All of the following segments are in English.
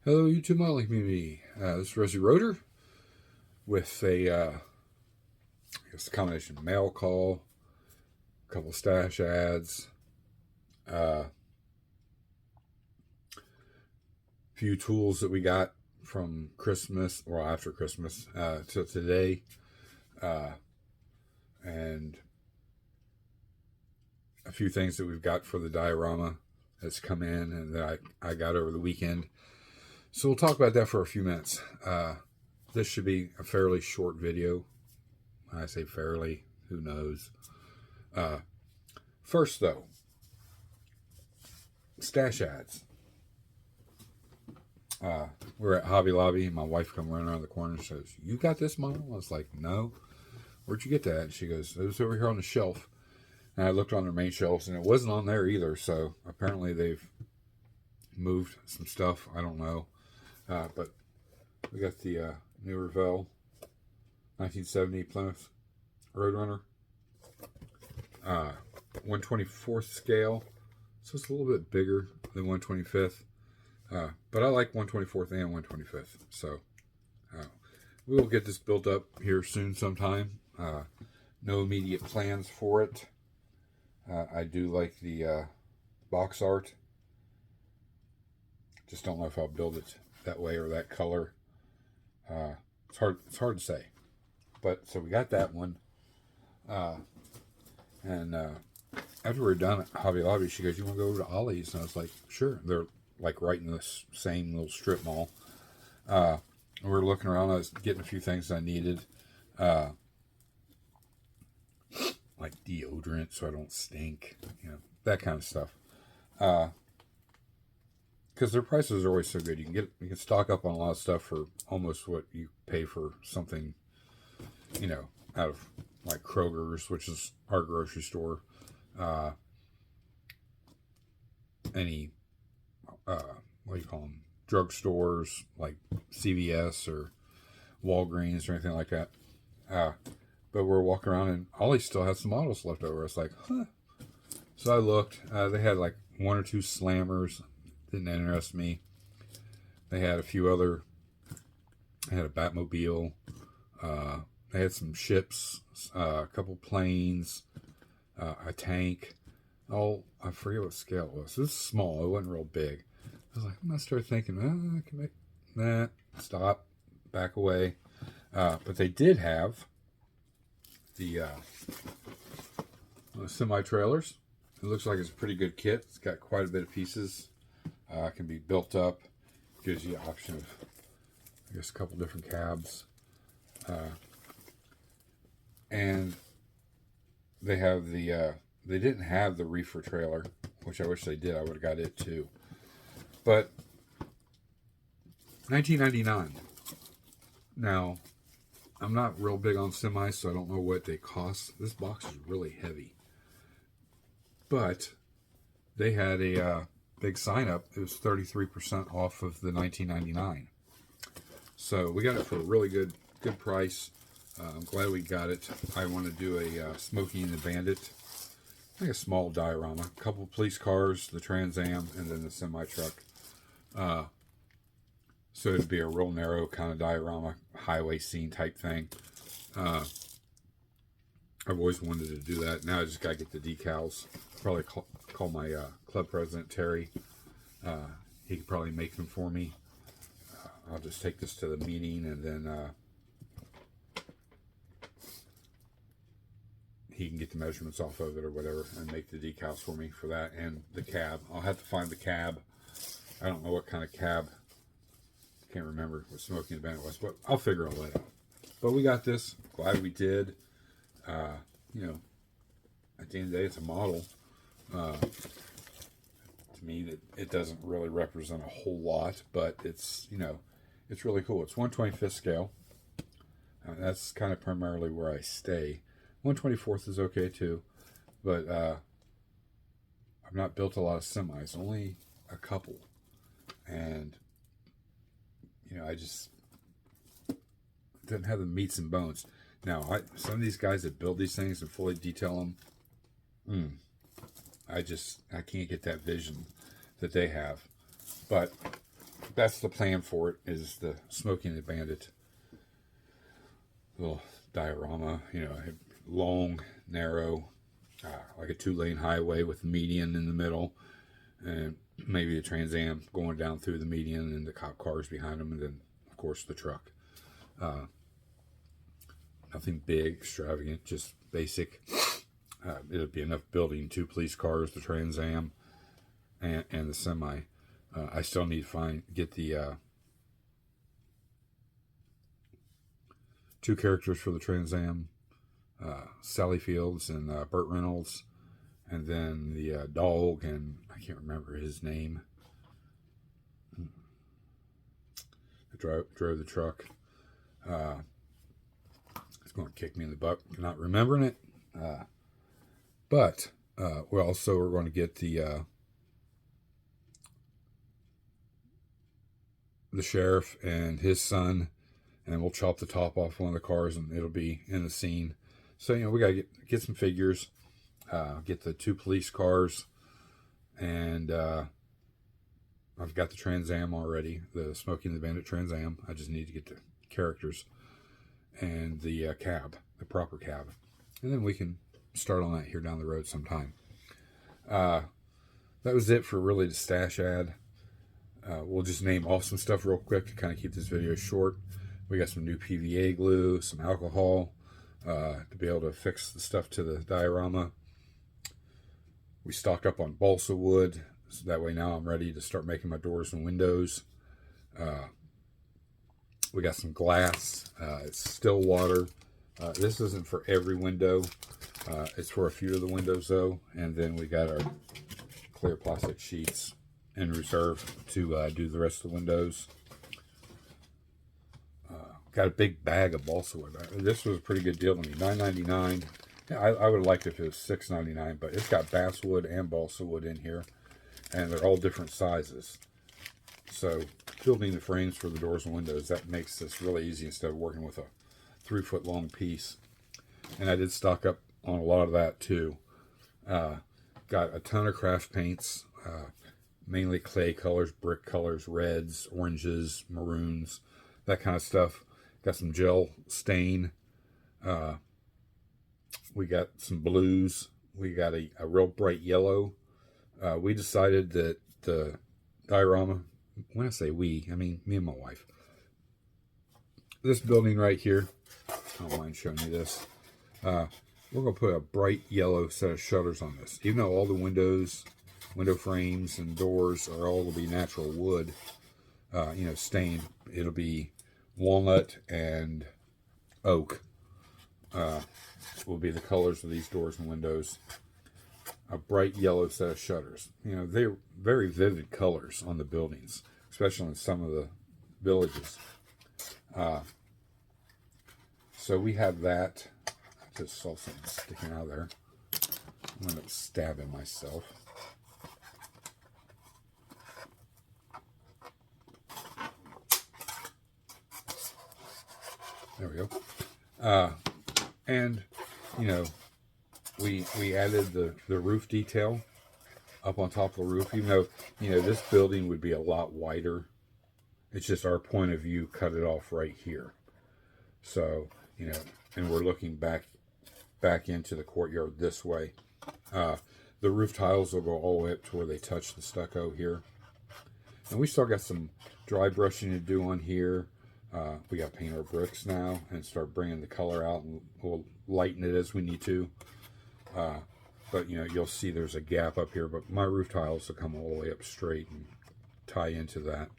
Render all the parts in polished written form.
Hello, YouTube modeling community. This is Rosie Roeder with I guess a combination of mail call, a couple stash ads, a few tools that we got from Christmas, or after Christmas, to today, and a few things that we've got for the diorama that's come in and that I got over the weekend. So we'll talk about that for a few minutes. This should be a fairly short video. When I say fairly, who knows? First, though, stash ads. We're at Hobby Lobby, and my wife come running around the corner and says, "You got this model?" I was like, "No." "Where'd you get that?" And she goes, "It was over here on the shelf." And I looked on their main shelves, and it wasn't on there either. So apparently they've moved some stuff. I don't know. But we got the new Revell 1970 Plymouth Roadrunner, 1/24th scale, so it's a little bit bigger than 1/25th, but I like 1/24th and 1/25th, so we will get this built up here soon sometime. No immediate plans for it. I do like the box art, just don't know if I'll build it that way or that color. It's hard to say. But so we got that one, and after we were done at Hobby Lobby, she goes, "You want to go over to Ollie's?" And I was like, "Sure." They're like right in this same little strip mall. And we were looking around. I was getting a few things I needed, like deodorant so I don't stink, that kind of stuff. Because their prices are always so good. You can stock up on a lot of stuff for almost what you pay for something, out of like Kroger's, which is our grocery store. Any what do you call them? Drugstores like CVS or Walgreens or anything like that. But we're walking around and Ollie still has some models left over. I was like, huh. So I looked. They had like one or two slammers. Didn't interest me. They had a few other. They had a Batmobile. They had some ships, a couple planes, a tank. Oh, I forget what scale it was. This is small. It wasn't real big. I was like, I'm gonna start thinking, I can make that. Stop, back away. But they did have the semi trailers. It looks like it's a pretty good kit. It's got quite a bit of pieces. Can be built up. Gives you the option of, I guess, a couple different cabs. And they have the, they didn't have the reefer trailer, which I wish they did. I would have got it too. But $19.99. Now, I'm not real big on semis, so I don't know what they cost. This box is really heavy. But they had a big sign up. It was 33% off of the $19.99. So we got it for a really good price. I'm glad we got it. I want to do a Smokey and the Bandit, like a small diorama. A couple of police cars, the Trans Am, and then the semi truck. So it'd be a real narrow kind of diorama, highway scene type thing. I've always wanted to do that. Now I just got to get the decals. Probably call my club president, Terry. He could probably make them for me. I'll just take this to the meeting, and then he can get the measurements off of it or whatever and make the decals for me for that, and the cab. I'll have to find the cab. I don't know what kind of cab. Can't remember what Smokey and the Bandit was, but I'll figure all that out. But we got this. Glad we did. At the end of the day, it's a model. To me, it doesn't really represent a whole lot, but it's, it's really cool. It's 1/25th scale. That's kind of primarily where I stay. 1/24th is okay too, but I've not built a lot of semis, only a couple. And, I just didn't have the meats and bones. Now, some of these guys that build these things and fully detail them, I can't get that vision that they have. But that's the plan for it, is the Smoking the Bandit little diorama. You know, long, narrow, like a 2-lane highway with a median in the middle, and maybe a Trans Am going down through the median, and the cop cars behind them, and then of course the truck. Nothing big, extravagant, just basic. It'll be enough building 2 police cars, the Trans Am, and the semi. I still need to get the 2 characters for the Trans Am, Sally Fields and Burt Reynolds, and then the dog, and I can't remember his name. Drove the truck. It's going to kick me in the butt for not remembering it. But we're going to get the sheriff and his son, and we'll chop the top off one of the cars, and it'll be in the scene. So, you know, we got to get some figures, get the 2 police cars, and I've got the Trans Am already, the Smoking the Bandit Trans Am. I just need to get the characters and the cab, the proper cab, and then we can start on that here down the road sometime. That was it for really the stash ad. We'll just name off some stuff real quick to kind of keep this video short. We got some new PVA glue, some alcohol to be able to fix the stuff to the diorama. We stocked up on balsa wood, so that way now I'm ready to start making my doors and windows. We got some glass. It's still water. This isn't for every window. It's for a few of the windows though. And then we got our clear plastic sheets in reserve to do the rest of the windows. Got a big bag of balsa wood. This was a pretty good deal to me, $9.99. Yeah, I would have liked it if it was $6.99, but it's got basswood and balsa wood in here, and they're all different sizes. So building the frames for the doors and windows, that makes this really easy instead of working with a 3-foot long piece. And I did stock up on a lot of that too. Got a ton of craft paints, mainly clay colors, brick colors, reds, oranges, maroons, that kind of stuff. Got some gel stain. We got some blues. We got a real bright yellow. We decided that the diorama, when I say we, I mean me and my wife. This building right here, I don't mind showing you this. We're going to put a bright yellow set of shutters on this. Even though all the windows, window frames, and doors are all going to be natural wood, stained, it'll be walnut and oak. Will be the colors of these doors and windows. A bright yellow set of shutters. You know, they're very vivid colors on the buildings, especially in some of the villages. So we have that. I just saw something sticking out of there. I'm going to stab in myself. There we go. And, you know, we added the roof detail up on top of the roof, even though, you know, this building would be a lot wider. It's just our point of view cut it off right here. So, you know, and we're looking back into the courtyard this way. The roof tiles will go all the way up to where they touch the stucco here. And we still got some dry brushing to do on here. We got to paint our bricks now and start bringing the color out, and we'll lighten it as we need to. But, you know, you'll see there's a gap up here, but my roof tiles will come all the way up straight and tie into that.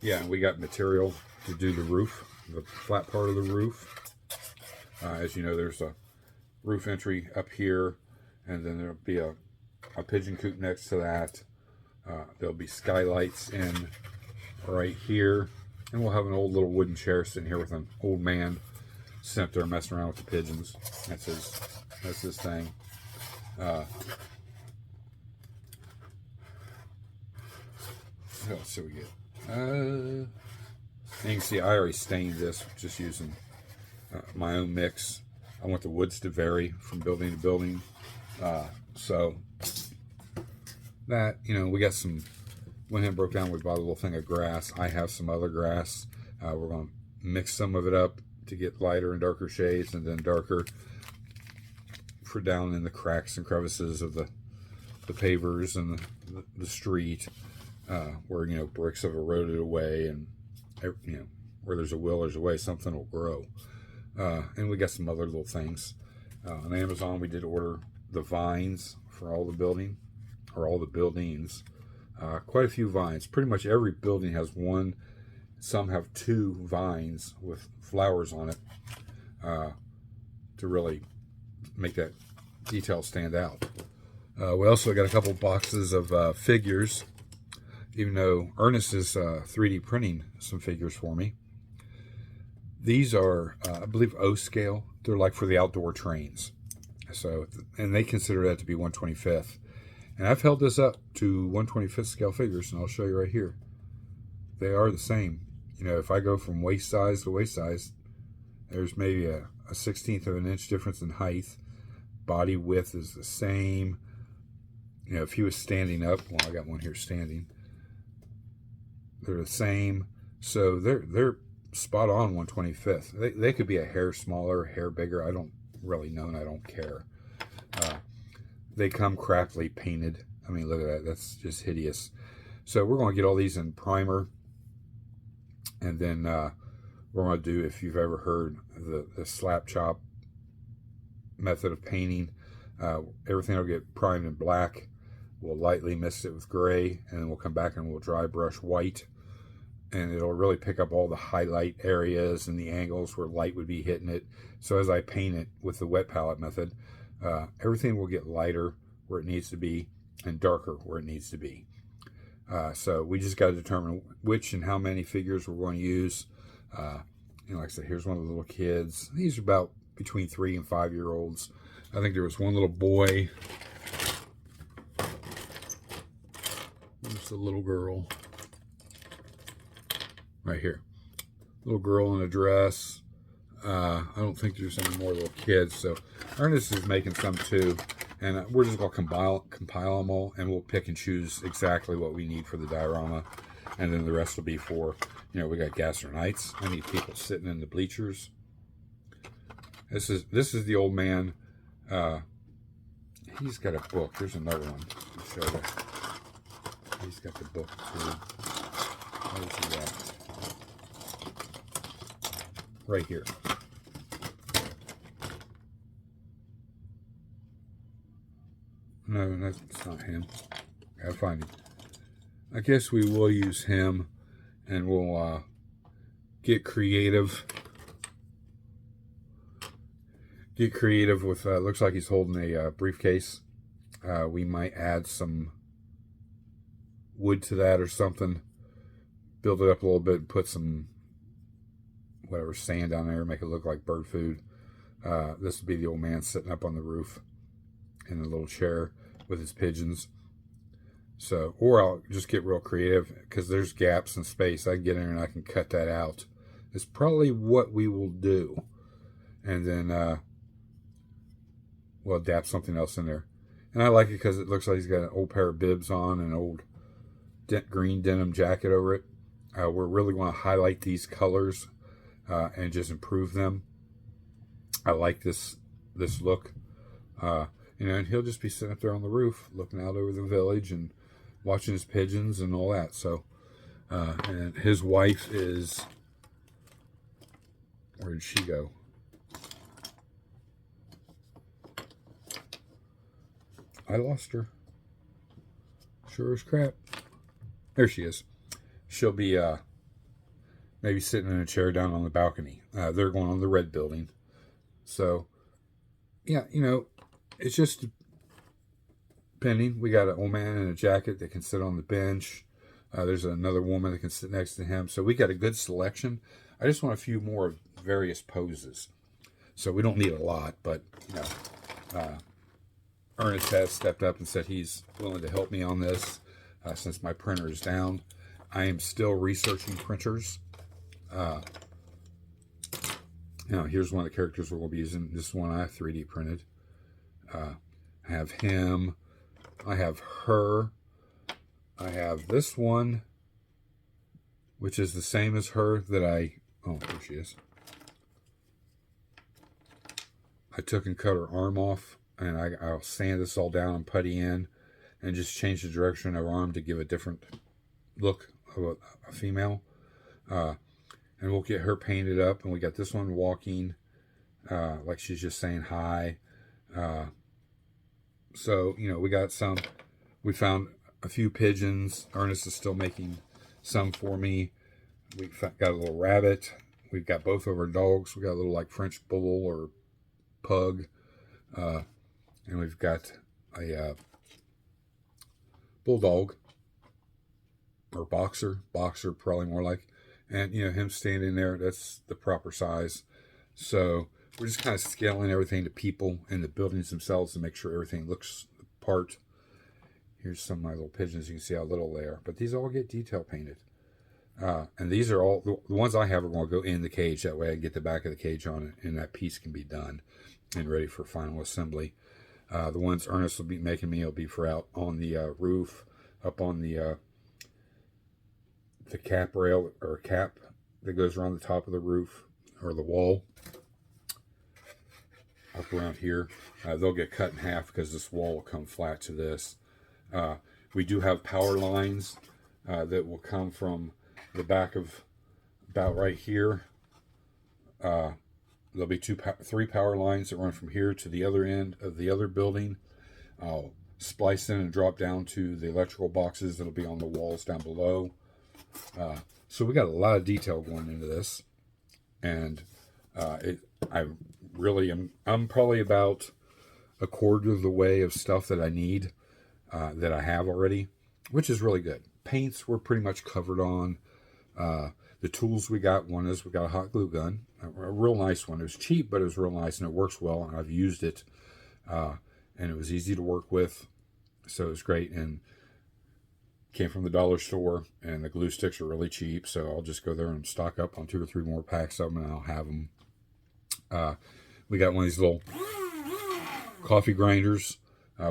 Yeah, and we got material to do the roof, the flat part of the roof. As you know, there's a roof entry up here, and then there'll be a pigeon coop next to that. There'll be skylights in right here, and we'll have an old little wooden chair sitting here with an old man sitting up there messing around with the pigeons. That's his thing. What else do we get? And you can see I already stained this just using my own mix. I want the woods to vary from building to building. So that, you know, we got some, when it broke down, we bought a little thing of grass. I have some other grass. We're going to mix some of it up to get lighter and darker shades, and then darker for down in the cracks and crevices of the pavers and the street, where, you know, bricks have eroded away, and, you know, where there's a will, there's a way, something will grow. And we got some other little things. On Amazon, we did order the vines for all the building, or all the buildings. Quite a few vines. Pretty much every building has one. Some have 2 vines with flowers on it, to really make that detail stand out. We also got a couple boxes of figures, even though Ernest is 3D printing some figures for me. These are, I believe, O scale. They're like for the outdoor trains. So, and they consider that to be 1/25th. And I've held this up to 1/25th scale figures, and I'll show you right here. They are the same. You know, if I go from waist size to waist size, there's maybe a 1/16 of an inch difference in height. Body width is the same. You know, if he was standing up, well, I got one here standing. They're the same. So they're spot on 1/25th. They could be a hair smaller, a hair bigger. I don't really know, and I don't care. They come crappily painted. I mean, look at that. That's just hideous. So we're going to get all these in primer. And then we're going to do, if you've ever heard the slap chop method of painting, everything will get primed in black. We'll lightly mist it with gray, and then we'll come back and we'll dry brush white. And it'll really pick up all the highlight areas and the angles where light would be hitting it. So as I paint it with the wet palette method, everything will get lighter where it needs to be and darker where it needs to be. So we just got to determine which and how many figures we're going to use. You know, like I said, here's one of the little kids. These are about between 3 and 5 year olds. I think there was one little boy. There's a little girl. Right here. Little girl in a dress. I don't think there's any more little kids. So Ernest is making some too. And we're just going to compile them all, and we'll pick and choose exactly what we need for the diorama. And then the rest will be for, you know, we got gastronomites. I need people sitting in the bleachers. This is the old man. He's got a book. There's another one. I'll show you. He's got the book too. Where's he at? Right here. No, that's not him. Gotta find him. I guess we will use him, and we'll get creative. Get creative with, looks like he's holding a briefcase. We might add some wood to that or something. Build it up a little bit and put some, whatever, sand down there, make it look like bird food. This would be the old man sitting up on the roof in a little chair with his pigeons. So, or I'll just get real creative because there's gaps in space. I can get in there and I can cut that out. It's probably what we will do. And then we'll adapt something else in there. And I like it because it looks like he's got an old pair of bibs on and an old green denim jacket over it. We're really going to highlight these colors and just improve them. I like this look. You know, and he'll just be sitting up there on the roof looking out over the village and watching his pigeons and all that. So, and his wife is, where did she go? I lost her. Sure as crap. There she is. She'll be maybe sitting in a chair down on the balcony. They're going on the red building. So, yeah, you know, it's just depending. We got an old man in a jacket that can sit on the bench. There's another woman that can sit next to him. So we got a good selection. I just want a few more various poses. So we don't need a lot, but, you know, Ernest has stepped up and said he's willing to help me on this since my printer is down. I am still researching printers. Now, here's one of the characters we're going to be using. This one I 3D printed. I have him. I have her. I have this one, which is the same as her that oh, there she is. I took and cut her arm off, and I'll sand this all down and putty in, and just change the direction of her arm to give a different look of a female. And we'll get her painted up, and we got this one walking like she's just saying hi. So, we found a few pigeons. Ernest is still making some for me. We got a little rabbit. We've got both of our dogs. We got a little like French bull or pug. And we've got a bulldog or boxer probably more like. And, him standing there, that's the proper size. So we're just kind of scaling everything to people and the buildings themselves to make sure everything looks the part. Here's some of my little pigeons. You can see how little they are. But these all get detail painted. And these are all, the ones I have are going to go in the cage. That way I can get the back of the cage on it, and that piece can be done and ready for final assembly. The ones Ernest will be making me will be for out on the roof, up on the cap rail or cap that goes around the top of the roof or the wall. Up around here, they'll get cut in half because this wall will come flat to this. We do have power lines that will come from the back of about right here. There'll be three power lines that run from here to the other end of the other building. I'll splice in and drop down to the electrical boxes that'll be on the walls down below. So we got a lot of detail going into this, and I'm probably about a quarter of the way of stuff that I need, that I have already, which is really good. Paints we're pretty much covered on. The tools we got a hot glue gun, a real nice one. It was cheap, but it was real nice, and it works well, and I've used it, and it was easy to work with, so it was great, and came from the dollar store, and the glue sticks are really cheap, so I'll just go there and stock up on 2 or 3 more packs of them, and I'll have them. We got one of these little coffee grinders.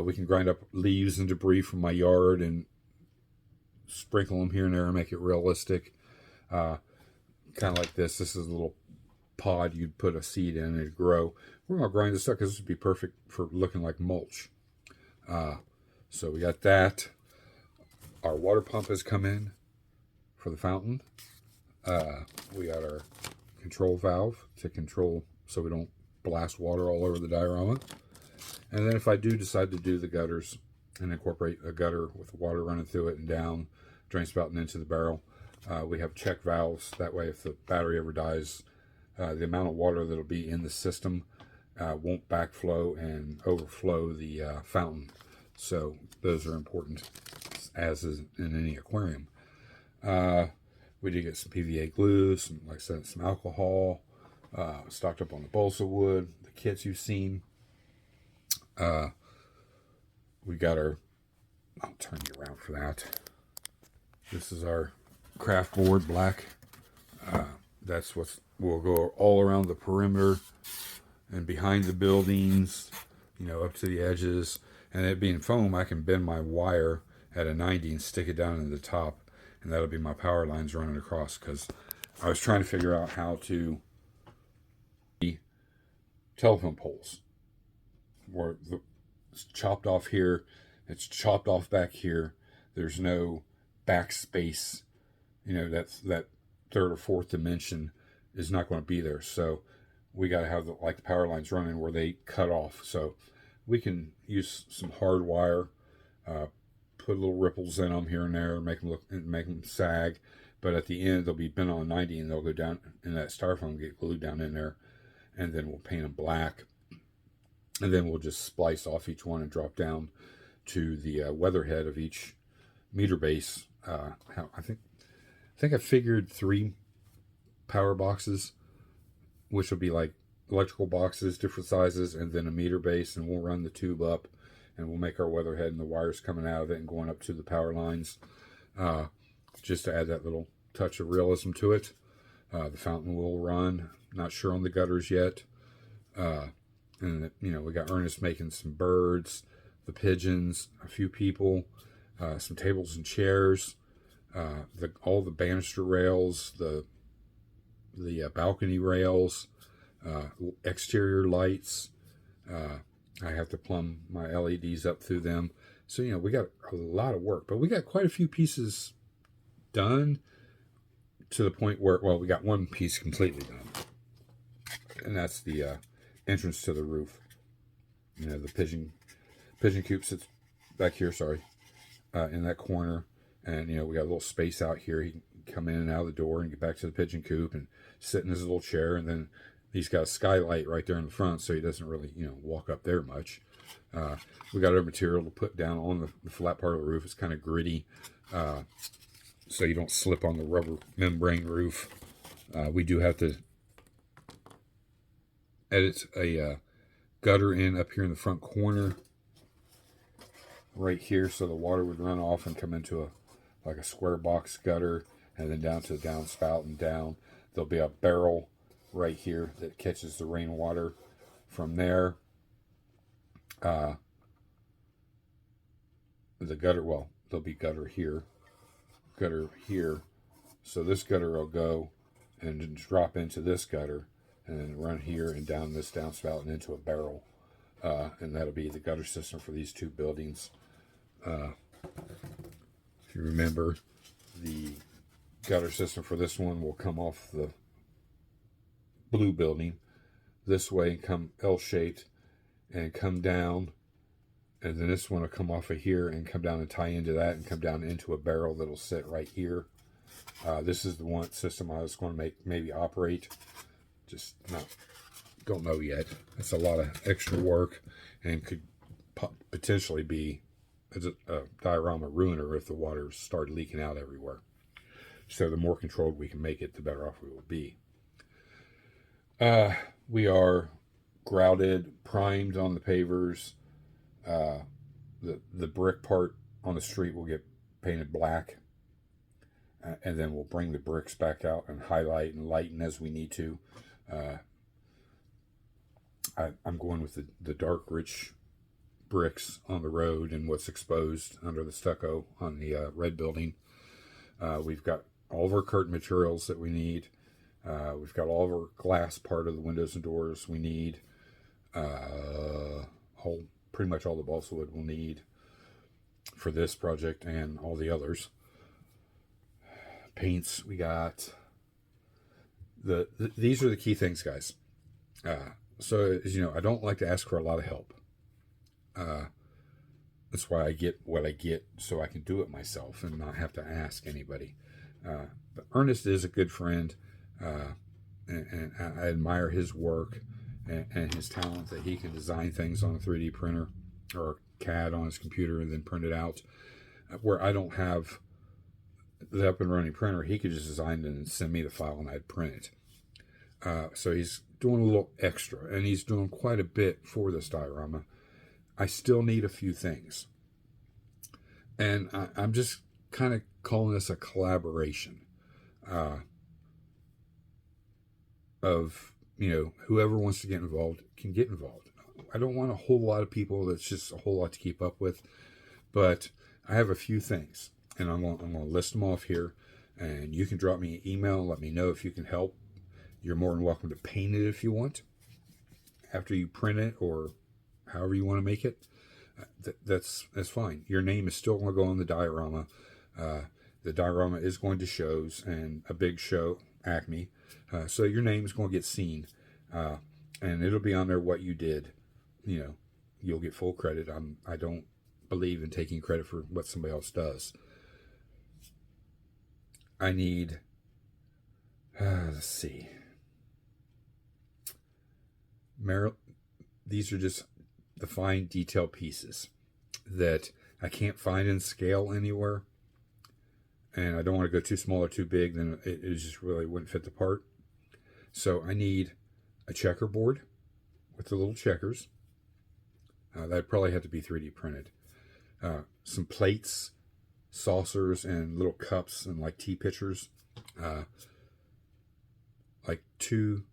We can grind up leaves and debris from my yard and sprinkle them here and there and make it realistic. Kind of like this. This is a little pod you'd put a seed in and it'd grow. We're going to grind this up because this would be perfect for looking like mulch. So we got that. Our water pump has come in for the fountain. We got our control valve to control so we don't blast water all over the diorama. And then if I do decide to do the gutters and incorporate a gutter with water running through it and down, drain spout and into the barrel, we have check valves. That way if the battery ever dies, the amount of water that'll be in the system won't backflow and overflow the fountain. So those are important, as is in any aquarium. We did get some PVA glue, like I said, some alcohol, stocked up on the balsa wood, the kits you've seen. We got I'll turn you around for that. This is our craft board, black. That's we'll go all around the perimeter and behind the buildings, up to the edges. And it being foam, I can bend my wire at a 90 and stick it down into the top, and that'll be my power lines running across, because I was trying to figure out how to telephone poles where it's chopped off here, it's chopped off back here, there's no backspace, that third or fourth dimension is not going to be there. So we got to have the power lines running where they cut off. So we can use some hard wire, put little ripples in them here and there, make them sag. But at the end, they'll be bent on 90, and they'll go down, and that styrofoam will get glued down in there, and then we'll paint them black, and then we'll just splice off each one and drop down to the weatherhead of each meter base. I think I figured 3 power boxes, which will be like electrical boxes, different sizes, and then a meter base, and we'll run the tube up, and we'll make our weatherhead and the wires coming out of it and going up to the power lines, just to add that little touch of realism to it. The fountain will run, not sure on the gutters yet. And we got Ernest making some birds, the pigeons, a few people, some tables and chairs, all the banister rails, the balcony rails, exterior lights. I have to plumb my LEDs up through them. So, we got a lot of work, but we got quite a few pieces done to the point where, well, we got one piece completely done. And that's the entrance to the roof. The pigeon coop sits back here, in that corner. And, we got a little space out here. He can come in and out of the door and get back to the pigeon coop and sit in his little chair. And then he's got a skylight right there in the front, so he doesn't really, walk up there much. We got our material to put down on the flat part of the roof. It's kind of gritty, so you don't slip on the rubber membrane roof. We do have to edit a gutter in up here in the front corner, right here, so the water would run off and come into like a square box gutter, and then down to the downspout and down. There'll be a barrel right here that catches the rainwater from there. The gutter, well, there'll be gutter here. So this gutter will go and drop into this gutter and then run here and down this downspout and into a barrel. And that'll be the gutter system for these two buildings. If you remember, the gutter system for this one will come off the blue building this way and come L-shaped and come down, and then this one will come off of here and come down and tie into that and come down into a barrel that'll sit right here. This is the one system I was going to maybe operate, just don't know yet. It's a lot of extra work and could potentially be a diorama ruiner if the water started leaking out everywhere. So the more controlled we can make it, the better off we will be. We are grouted, primed on the pavers. The brick part on the street will get painted black, and then we'll bring the bricks back out and highlight and lighten as we need to. I'm going with the dark, rich bricks on the road and what's exposed under the stucco on the red building. We've got all of our curtain materials that we need. We've got all of our glass part of the windows and doors we need. Pretty much all the balsa wood we'll need for this project and all the others. Paints, we got these are the key things, guys. So as you know, I don't like to ask for a lot of help. That's why I get what I get, so I can do it myself and not have to ask anybody. But Ernest is a good friend, and I admire his work and his talent that he can design things on a 3D printer or CAD on his computer and then print it out. Where I don't have the up and running printer, he could just design it and send me the file and I'd print it. So he's doing a little extra, and he's doing quite a bit for this diorama. I still need a few things. And I'm just kind of calling this a collaboration of, whoever wants to get involved can get involved. I don't want a whole lot of people that's just a whole lot to keep up with, but I have a few things, and I'm going to list them off here, and you can drop me an email and let me know if you can help. You're more than welcome to paint it if you want after you print it, or however you want to make it. That's fine. Your name is still going to go on the diorama. The diorama is going to shows, and a big show, Acme. So your name is going to get seen, and it'll be on there what you did. You'll get full credit. I don't believe in taking credit for what somebody else does. I need, let's see. These are just the fine detail pieces that I can't find in scale anywhere. And I don't want to go too small or too big, then it just really wouldn't fit the part. So I need a checkerboard with the little checkers. That'd probably have to be 3D printed. Some plates, saucers, and little cups and like tea pitchers. Like two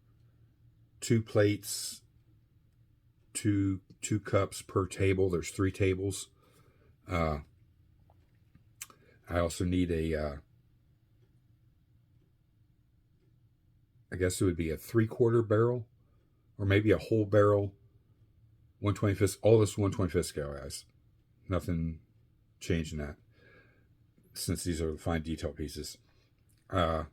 plates, two cups per table. There's 3 tables. I also need I guess it would be a 3/4 barrel or maybe a whole barrel 125th. All this 125th scale, guys. Nothing changing that since these are the fine detail pieces. What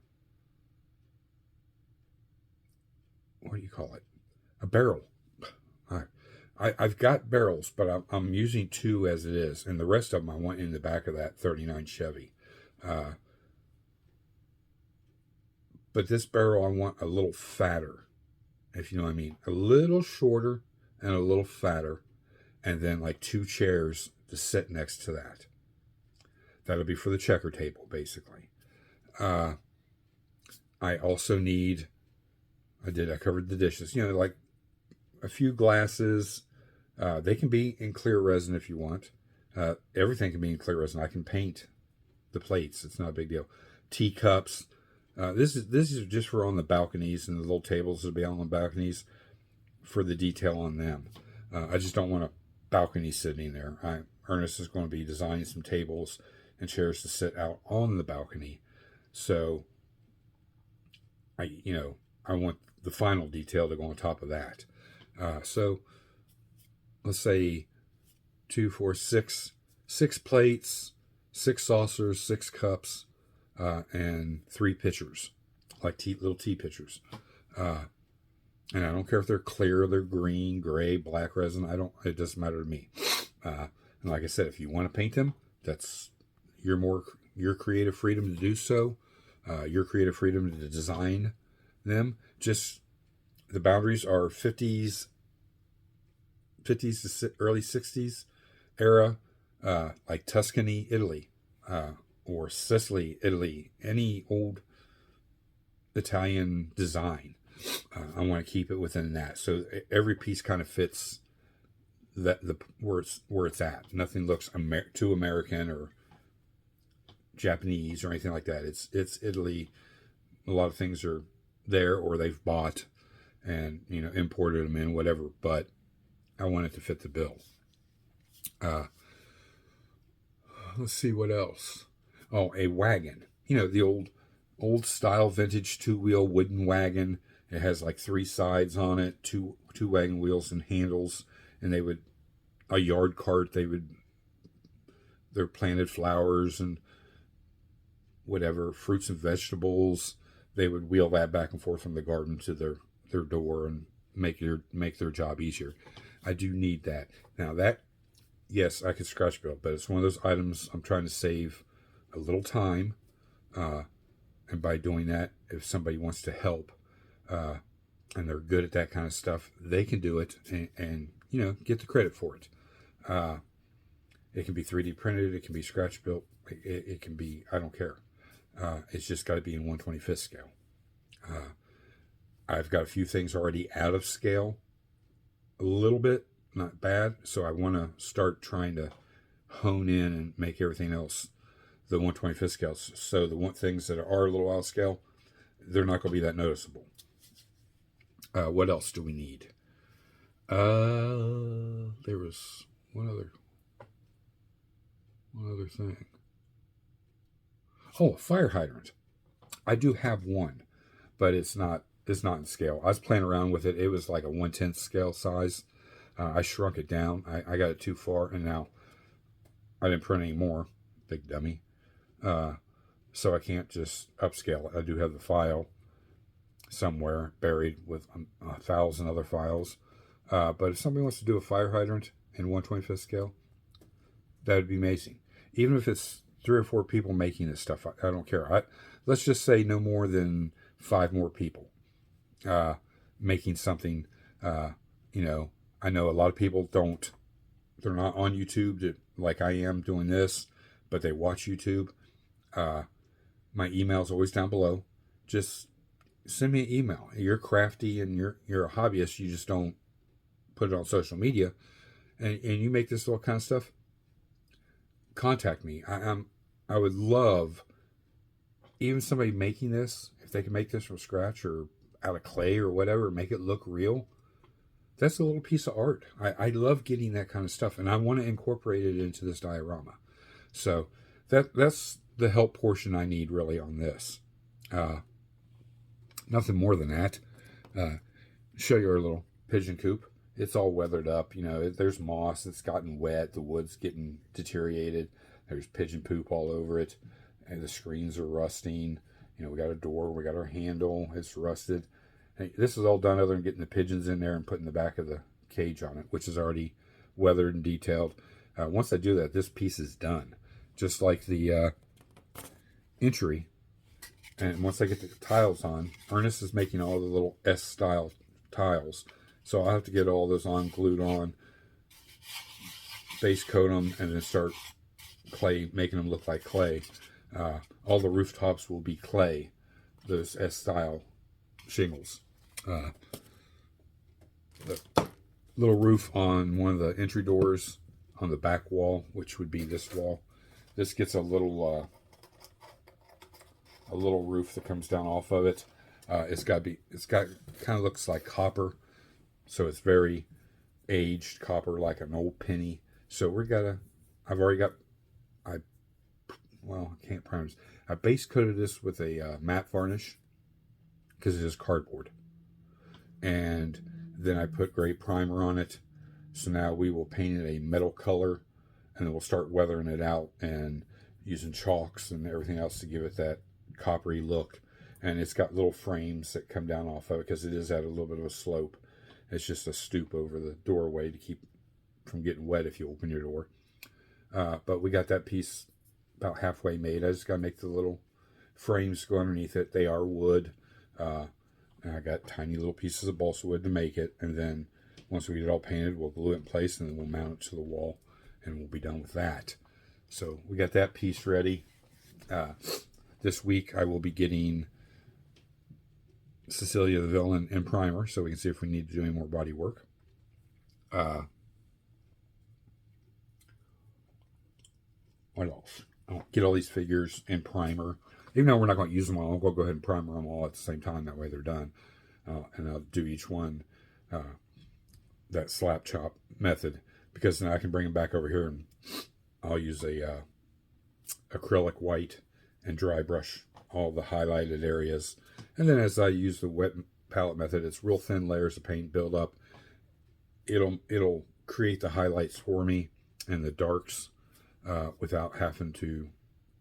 do you call it? A barrel. I've got barrels, but I'm using 2 as it is, and the rest of them I want in the back of that 39 Chevy. But this barrel I want a little fatter, if you know what I mean. A little shorter and a little fatter, and then like 2 chairs to sit next to that. That'll be for the checker table, basically. I also need, I covered the dishes, like a few glasses. They can be in clear resin if you want. Everything can be in clear resin. I can paint the plates. It's not a big deal. Teacups. This is just for on the balconies and the little tables that'll be on the balconies for the detail on them. I just don't want a balcony sitting there. Ernest is going to be designing some tables and chairs to sit out on the balcony. So I want the final detail to go on top of that. So let's say 2, 4, 6 plates, 6 saucers, 6 cups, and 3 pitchers, like little tea pitchers. And I don't care if they're clear, they're green, gray, black resin. It doesn't matter to me. And like I said, if you want to paint them, that's your creative freedom to do so. Your creative freedom to design them. Just the boundaries are 50s to early 60s era, like Tuscany, Italy, or Sicily, Italy, any old Italian design. I want to keep it within that, so every piece kind of fits where it's at. Nothing looks too American or Japanese or anything like that. It's Italy. A lot of things are there, or they've bought and imported them in, whatever. But I want it to fit the bill. Let's see what else. Oh, a wagon. The old style vintage 2-wheel wooden wagon. It has like 3 sides on it, two wagon wheels and handles, and a yard cart. They're planted flowers and whatever, fruits and vegetables. They would wheel that back and forth from the garden to their door and make their job easier. I do need that. Now that, yes, I could scratch build, but it's one of those items I'm trying to save a little time. And by doing that, if somebody wants to help, and they're good at that kind of stuff, they can do it and get the credit for it. It can be 3D printed. It can be scratch built. It can be, I don't care. It's just got to be in 1/25th scale. I've got a few things already out of scale, a little bit, not bad. So I want to start trying to hone in and make everything else the 1/25th scale. So the things that are a little out of scale, they're not going to be that noticeable. What else do we need? There was one other thing. Oh, a fire hydrant. I do have one, but it's not in scale. I was playing around with it. It was like a 1/10 scale size. I shrunk it down. I got it too far, and now I didn't print any more. Big dummy. So I can't just upscale it. I do have the file somewhere buried with 1,000 other files. But if somebody wants to do a fire hydrant in 1/25th scale, that would be amazing. Even if it's 3 or 4 people making this stuff, I don't care. Let's just say no more than 5 more people making something. I know a lot of people they're not on YouTube like I am doing this, but they watch YouTube. My email's always down below. Just send me an email. You're crafty and you're a hobbyist. You just don't put it on social media, and you make this little kind of stuff. Contact me. I would love even somebody making this, if they can make this from scratch or out of clay or whatever, make it look real. That's a little piece of art. I love getting that kind of stuff, and I want to incorporate it into this diorama. So that's the help portion I need really on this. Nothing more than that. Show you our little pigeon coop. It's all weathered up. You know, there's moss. It's gotten wet. The wood's getting deteriorated. There's pigeon poop all over it. And the screens are rusting. You know, we got a door. We got our handle. It's rusted. And this is all done other than getting the pigeons in there and putting the back of the cage on it, which is already weathered and detailed. Once I do that, this piece is done. Just like the entry. And once I get the tiles on, Ernest is making all the little S-style tiles. So I'll have to get all those on, glued on, base coat them, and then start making them look like clay. All the rooftops will be clay, those S-style shingles. The little roof on one of the entry doors on the back wall, which would be this wall. This gets a little roof that comes down off of it. It's got kind of looks like copper, so it's very aged copper, like an old penny. So I can't promise. I base coated this with a matte varnish because it is cardboard, and then I put gray primer on it. So now we will paint it a metal color, and then we'll start weathering it out and using chalks and everything else to give it that coppery look. And it's got little frames that come down off of it because it is at a little bit of a slope. It's just a stoop over the doorway to keep from getting wet if you open your door. But we got that piece about halfway made. I just got to make the little frames go underneath it. They are wood. And I got tiny little pieces of balsa wood to make it. And then once we get it all painted, we'll glue it in place, and then we'll mount it to the wall, and we'll be done with that. So we got that piece ready. This week I will be getting Cecilia the Villain in primer, so we can see if we need to do any more body work. What else? I'll get all these figures in primer. Even though we're not going to use them all, I'll go ahead and primer them all at the same time. That way they're done. And I'll do each one that slap chop method, because then I can bring them back over here and I'll use a acrylic white and dry brush all the highlighted areas. And then as I use the wet palette method, it's real thin layers of paint build up. It'll create the highlights for me and the darks without having to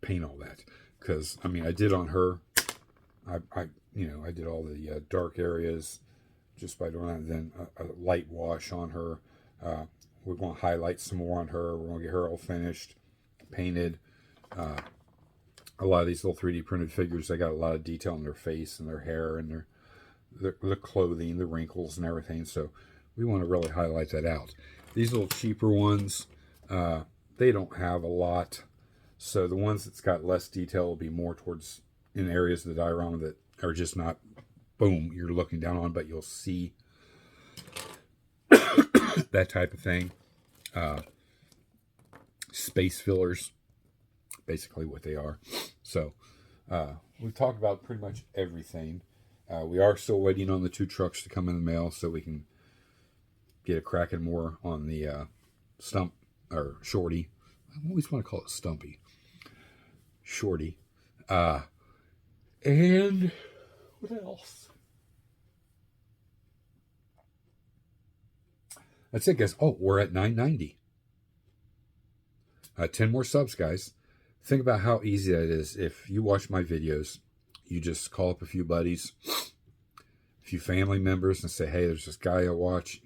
paint all that. Because I mean, I did on her. I did all the dark areas just by doing that. And then a light wash on her. We're going to highlight some more on her. We're going to get her all finished, painted. A lot of these little 3D printed figures, they got a lot of detail in their face and their hair and their clothing, the wrinkles and everything. So we want to really highlight that out. These little cheaper ones, they don't have a lot. So the ones that's got less detail will be more towards in areas of the diorama that are just not, boom, you're looking down on, but you'll see that type of thing. Space fillers, basically what they are. So we've talked about pretty much everything. We are still waiting on the 2 trucks to come in the mail so we can get a cracking more on the stump, or shorty. I always want to call it stumpy. Shorty. And what else? That's it, guys. Oh, we're at 990. 10 more subs, guys. Think about how easy that is. If you watch my videos, you just call up a few buddies, a few family members, and say, hey, there's this guy I watch.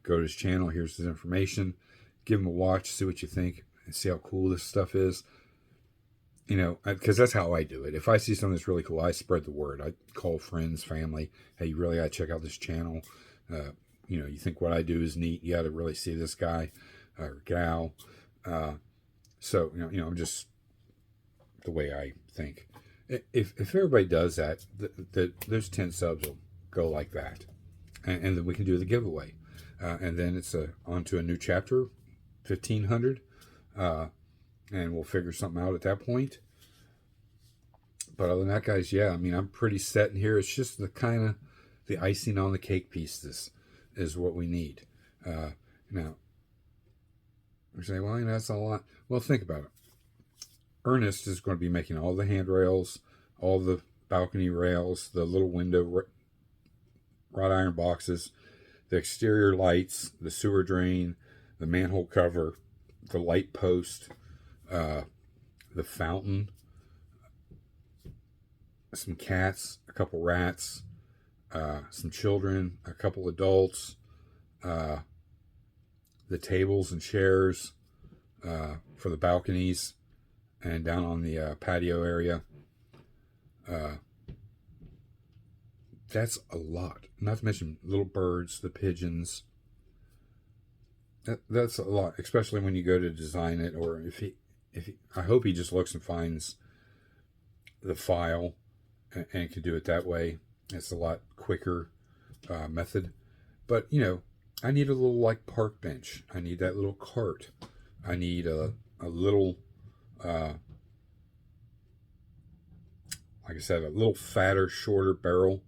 Go to his channel. Here's his information. Give him a watch. See what you think. And see how cool this stuff is. You know, because that's how I do it. If I see something that's really cool, I spread the word. I call friends, family. Hey, you really got to check out this channel. You think what I do is neat. You got to really see this guy or gal. So, I'm just the way I think. If everybody does that, those 10 subs will go like that. And then we can do the giveaway. And then it's on to a new chapter, 1,500. And we'll figure something out at that point. But other than that, guys, yeah, I mean, I'm pretty set in here. It's just the icing on the cake piece is what we need. Now, we're saying, well, that's a lot. Well, think about it. Ernest is going to be making all the handrails, all the balcony rails, the little window wrought iron boxes, the exterior lights, the sewer drain, the manhole cover, the light post, the fountain, some cats, a couple rats, some children, a couple adults, the tables and chairs for the balconies and down on the patio area. That's a lot. Not to mention little birds, the pigeons. That's a lot, especially when you go to design it, or if he I hope he just looks and finds the file and can do it that way. It's a lot quicker method. But, you know, I need a little, like, park bench. I need that little cart. I need a little, like I said, a little fatter, shorter barrel,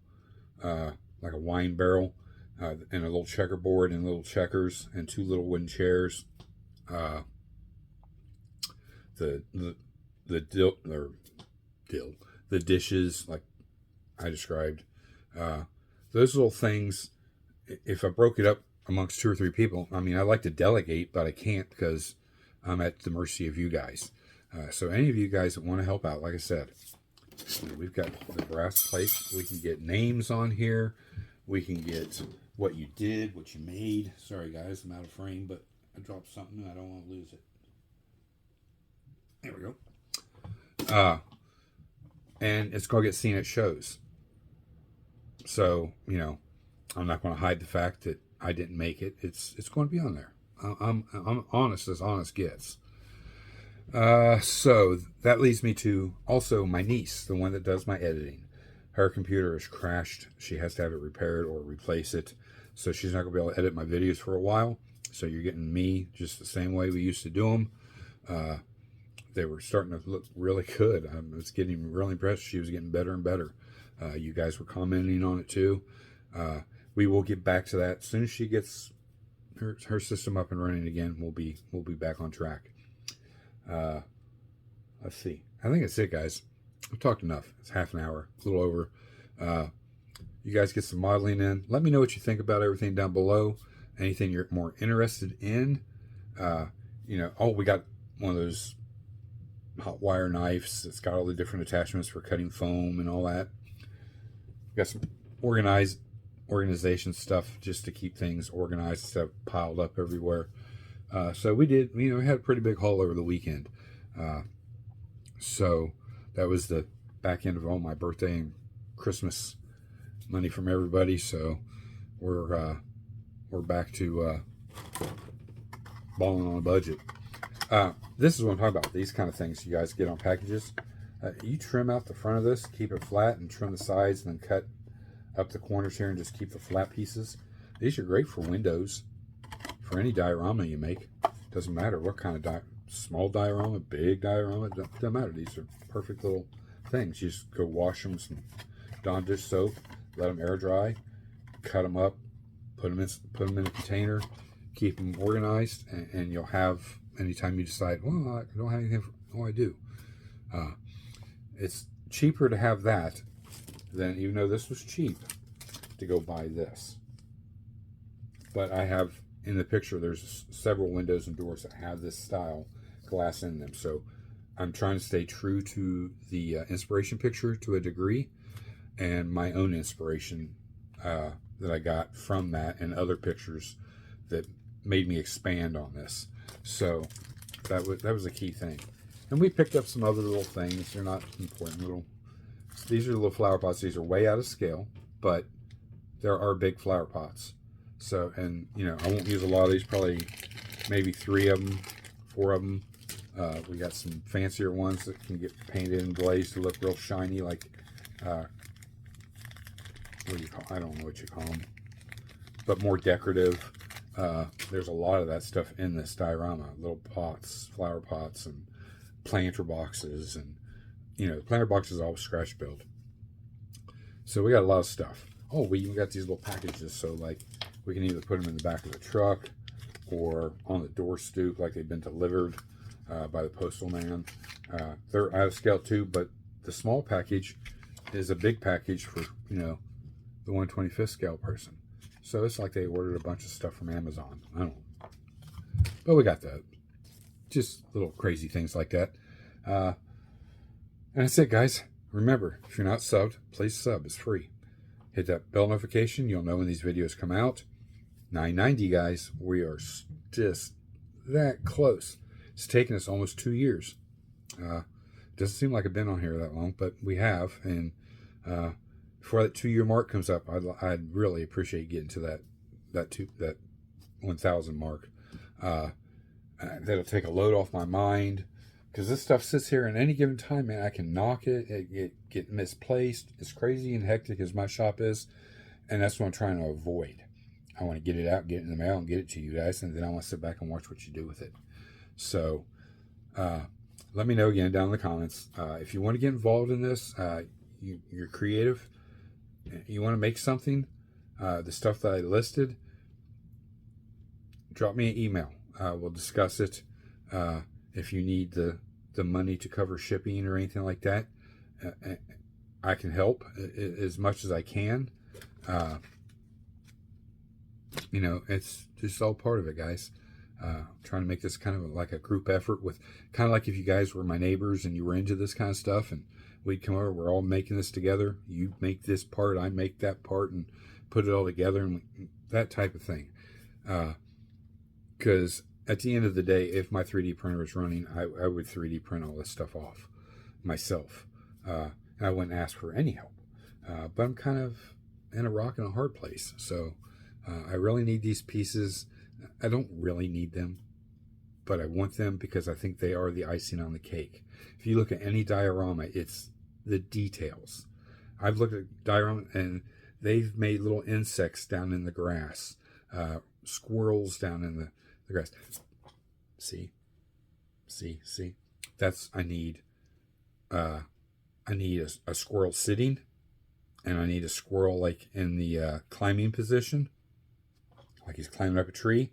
like a wine barrel, and a little checkerboard and little checkers and 2 little wooden chairs. The dishes, like I described. Those little things, if I broke it up amongst 2 or 3 people, I mean, I like to delegate, but I can't because I'm at the mercy of you guys. So any of you guys that want to help out, like I said, we've got the brass plates. We can get names on here. We can get what you did, what you made. Sorry, guys, I'm out of frame, but I dropped something and I don't want to lose it. There we go. And it's going to get seen at shows. So, you know, I'm not going to hide the fact that I didn't make it. It's going to be on there. I'm honest as honest gets. So that leads me to also my niece, the one that does my editing. Her computer is crashed. She has to have it repaired or replace it. So she's not going to be able to edit my videos for a while. So you're getting me just the same way we used to do them. They were starting to look really good. I was getting really impressed. She was getting better and better. You guys were commenting on it too. We will get back to that as soon as she gets her system up and running again. We'll be back on track. Let's see. I think that's it, guys. I've talked enough. It's half an hour, a little over. You guys get some modeling in. Let me know what you think about everything down below. Anything you're more interested in. You know, oh, we got one of those hot wire knives. It's got all the different attachments for cutting foam and all that. We got some organization stuff just to keep things organized instead of piled up everywhere. So we did, you know, we had a pretty big haul over the weekend. So that was the back end of all my birthday and Christmas money from everybody. So we're back to balling on a budget. This is what I'm talking about. These kind of things you guys get on packages. You trim out the front of this, keep it flat, and trim the sides, and then cut up the corners here and just keep the flat pieces. These are great for windows, for any diorama you make. Doesn't matter what kind of small diorama, big diorama, doesn't matter. These are perfect little things. You just go wash them with some Dawn dish soap, let them air dry, cut them up, put them in a container, keep them organized, and you'll have, anytime you decide, well, I don't have anything for, I do. It's cheaper to have that than, even though this was cheap, to go buy this. But I have, in the picture, there's several windows and doors that have this style glass in them. So I'm trying to stay true to the inspiration picture to a degree, and my own inspiration that I got from that and other pictures that made me expand on this. So that was a key thing. And we picked up some other little things. They're not important. These are little flower pots. These are way out of scale, but there are big flower pots. So, and you know, I won't use a lot of these. Probably maybe 3 of them, 4 of them. We got some fancier ones that can get painted and glazed to look real shiny, like what do you call? I don't know what you call them, but more decorative. There's a lot of that stuff in this diorama. Little pots, flower pots, and planter boxes, and you know, the planter box is all scratch built. So we got a lot of stuff. Oh, we even got these little packages, so like we can either put them in the back of the truck or on the door stoop like they've been delivered. by the postal man. They're out of scale too, but the small package is a big package for, you know, the 1/25th scale person. So it's like they ordered a bunch of stuff from Amazon. I don't know. But we got that. Just little crazy things like that. And that's it, guys. Remember, if you're not subbed, please sub. It's free. Hit that bell notification. You'll know when these videos come out. 990, guys. We are just that close. It's taken us almost 2 years. Doesn't seem like I've been on here that long, but we have. And before that 2-year mark comes up, I'd really appreciate getting to that 1,000 mark. That'll take a load off my mind, because this stuff sits here at any given time, man. I can knock it get misplaced. It's crazy and hectic as my shop is, and that's what I'm trying to avoid. I want to get it out, get it in the mail, and get it to you guys, and then I want to sit back and watch what you do with it. So let me know again down in the comments. If you want to get involved in this, you're creative, you want to make something, the stuff that I listed, drop me an email. We'll discuss it. If you need the money to cover shipping or anything like that, I can help as much as I can. You know, it's just all part of it, guys. Trying to make this kind of like a group effort, with kind of like if you guys were my neighbors and you were into this kind of stuff, and we'd come over, we're all making this together. You make this part, I make that part, and put it all together, and that type of thing. Because at the end of the day, if my 3D printer is running, I would 3D print all this stuff off myself. And I wouldn't ask for any help. But I'm kind of in a rock and a hard place. So I really need these pieces. I don't really need them, but I want them because I think they are the icing on the cake. If you look at any diorama, it's the details. I've looked at diorama, and they've made little insects down in the grass, squirrels down in the grass. See. That's I need a squirrel sitting, and I need a squirrel like in the climbing position, like he's climbing up a tree,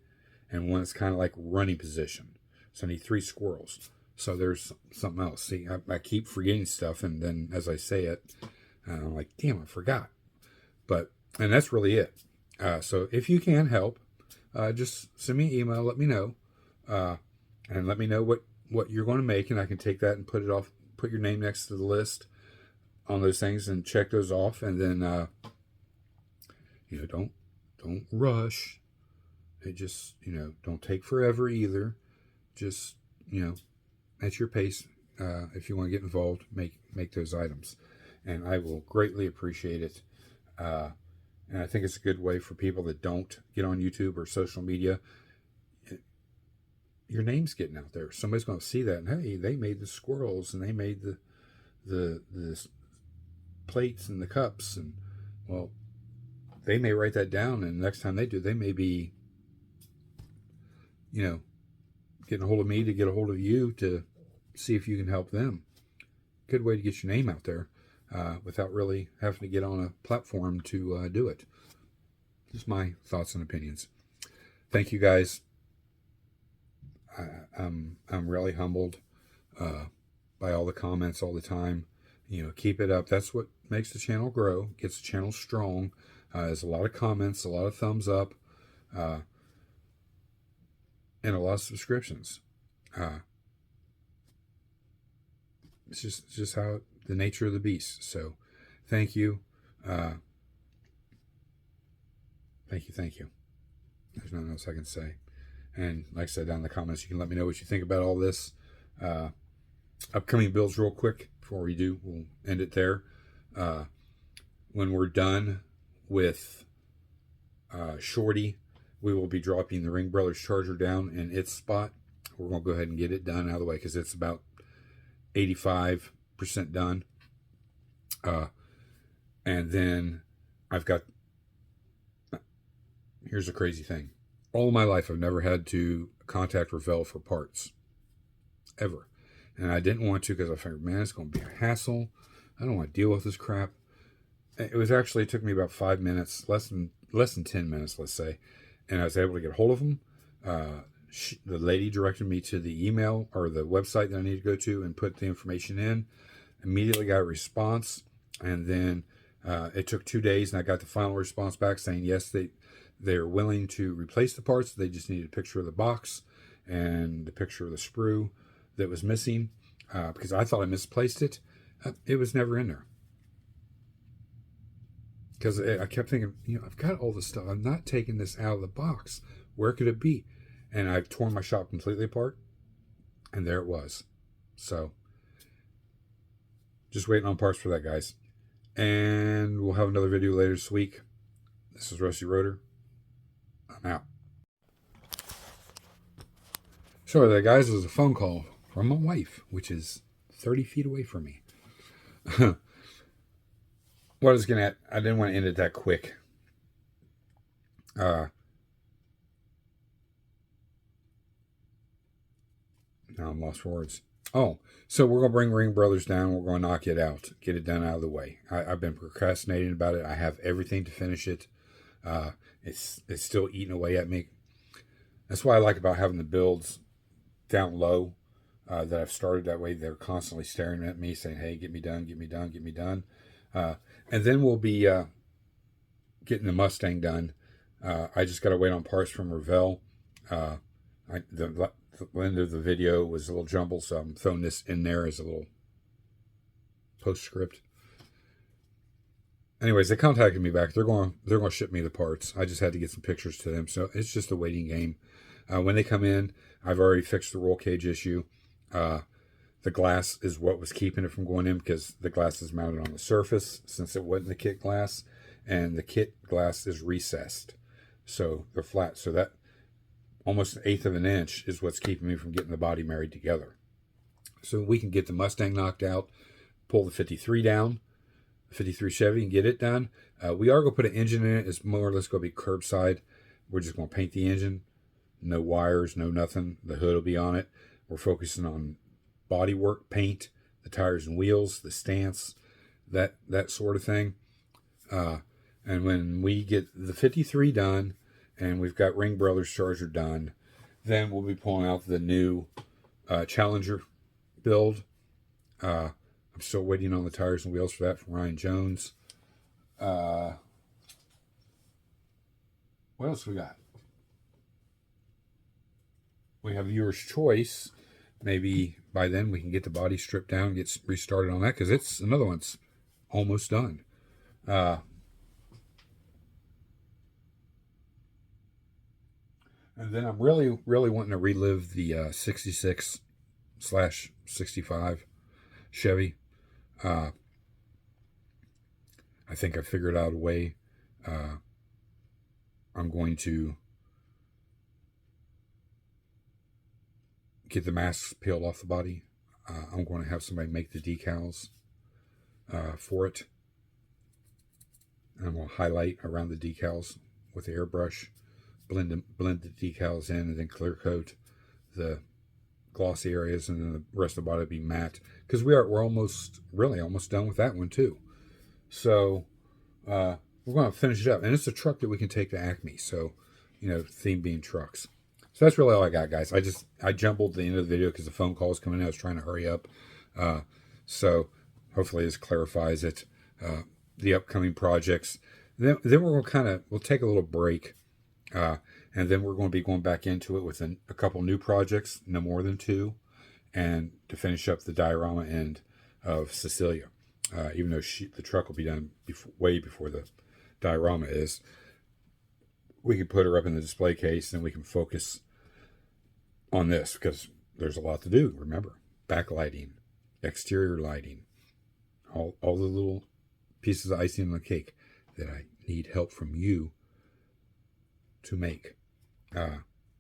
and one that's kind of like running position. So I need 3 squirrels. So there's something else. See, I keep forgetting stuff, and then as I say it, I'm like, damn, I forgot. And that's really it. So if you can help, just send me an email, let me know, and let me know what you're going to make, and I can take that and put your name next to the list on those things and check those off. And then, you know, don't rush. It just, you know, don't take forever either. Just, you know, at your pace. If you want to get involved, make those items, and I will greatly appreciate it. And I think it's a good way for people that don't get on YouTube or social media. Your name's getting out there. Somebody's going to see that, and hey, they made the squirrels, and they made the plates and the cups, and well, they may write that down, and next time they do, they may be, you know, getting a hold of me to get a hold of you to see if you can help them. Good way to get your name out there. Without really having to get on a platform to do it. Just my thoughts and opinions. Thank you, guys. I'm really humbled by all the comments all the time. You know, keep it up. That's what makes the channel grow, gets the channel strong. There's a lot of comments, a lot of thumbs up, and a lot of subscriptions. It's just how the nature of the beast. So thank you. Thank you. There's nothing else I can say. And like I said, down in the comments, you can let me know what you think about all this. Upcoming builds real quick before we do. We'll end it there. When we're done with Shorty, we will be dropping the Ring Brothers Charger down in its spot. We're going to go ahead and get it done out of the way because it's about 85% done. And then I've got, here's a crazy thing. All my life, I've never had to contact Revell for parts. Ever. And I didn't want to because I figured, man, it's going to be a hassle. I don't want to deal with this crap. It took me about 5 minutes, less than 10 minutes, let's say. And I was able to get a hold of them. the lady directed me to the email or the website that I need to go to and put the information in. Immediately got a response, and then it took 2 days, and I got the final response back saying yes, they're willing to replace the parts. They just needed a picture of the box and the picture of the sprue that was missing, because I thought I misplaced it. It was never in there. Because I kept thinking, I've got all this stuff. I'm not taking this out of the box. Where could it be? And I've torn my shop completely apart, and there it was. So, just waiting on parts for that, guys. And we'll have another video later this week. This is Rusty Rotor. I'm out. Sorry there, guys. It was a phone call from my wife, which is 30 feet away from me. What I was going to, I didn't want to end it that quick. Now I'm lost for words. Oh, so we're going to bring Ring Brothers down. We're going to knock it out. Get it done out of the way. I've been procrastinating about it. I have everything to finish it. It's still eating away at me. That's what I like about having the builds down low that I've started. That way they're constantly staring at me saying, hey, get me done, get me done, get me done. And then we'll be getting the Mustang done. I just got to wait on parts from Revell. The end of the video was a little jumbled, so I'm throwing this in there as a little postscript. Anyways, they contacted me back. They're going to ship me the parts. I just had to get some pictures to them, so it's just a waiting game. When they come in, I've already fixed the roll cage issue. The glass is what was keeping it from going in, because the glass is mounted on the surface since it wasn't the kit glass, and the kit glass is recessed, so they're flat. So that almost 1/8 of an inch is what's keeping me from getting the body married together. So we can get the Mustang knocked out, pull the 53 down, 53 Chevy, and get it done. We are going to put an engine in it. It's more or less going to be curbside. We're just going to paint the engine. No wires, no nothing. The hood will be on it. We're focusing on body work, paint, the tires and wheels, the stance, that sort of thing. And when we get the 53 done, and we've got Ring Brothers Charger done, then we'll be pulling out the new Challenger build. I'm still waiting on the tires and wheels for that from Ryan Jones. What else we got? We have viewer's choice. Maybe by then we can get the body stripped down and get restarted on that, because it's another one's almost done. And then I'm really wanting to relive the 66/65 Chevy. I think I figured out a way. I'm going to get the masks peeled off the body. I'm going to have somebody make the decals for it. And we'll highlight around the decals with the airbrush, blend the decals in, and then clear coat the glossy areas, and then the rest of the body will be matte. Because we're almost done with that one too. So we're going to finish it up, and it's a truck that we can take to Acme. So, theme being trucks. So that's really all I got, guys. I jumbled the end of the video because the phone call was coming in. I was trying to hurry up. So hopefully this clarifies it. The upcoming projects. Then we're going to we'll take a little break. And then we're going to be going back into it with a couple new projects, no more than 2. And to finish up the diorama end of Cecilia. Even though the truck will be done way before the diorama is. We can put her up in the display case, and we can focus on this, because there's a lot to do. Remember, backlighting, exterior lighting, all the little pieces of icing on the cake that I need help from you to make.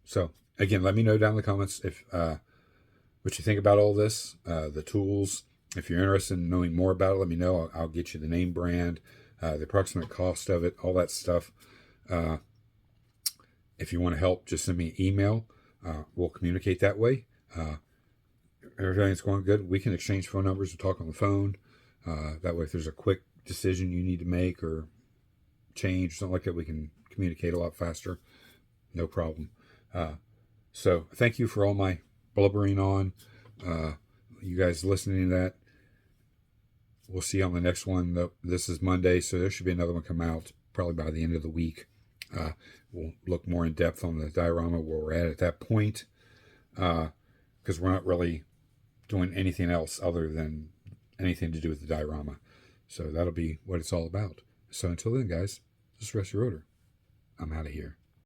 So again, let me know down in the comments if what you think about all this, the tools. If you're interested in knowing more about it, let me know. I'll get you the name brand, the approximate cost of it, all that stuff. If you want to help, just send me an email. We'll communicate that way. Everything's going good. We can exchange phone numbers and talk on the phone. That way, if there's a quick decision you need to make or change, something like that, we can communicate a lot faster. No problem. So thank you for all my blubbering on. You guys listening to that. We'll see you on the next one. This is Monday, so there should be another one come out probably by the end of the week. We'll look more in depth on the diorama, where we're at that point, because we're not really doing anything else other than anything to do with the diorama. So that'll be what it's all about. So until then, guys, this is Rusty Rotor. I'm out of here.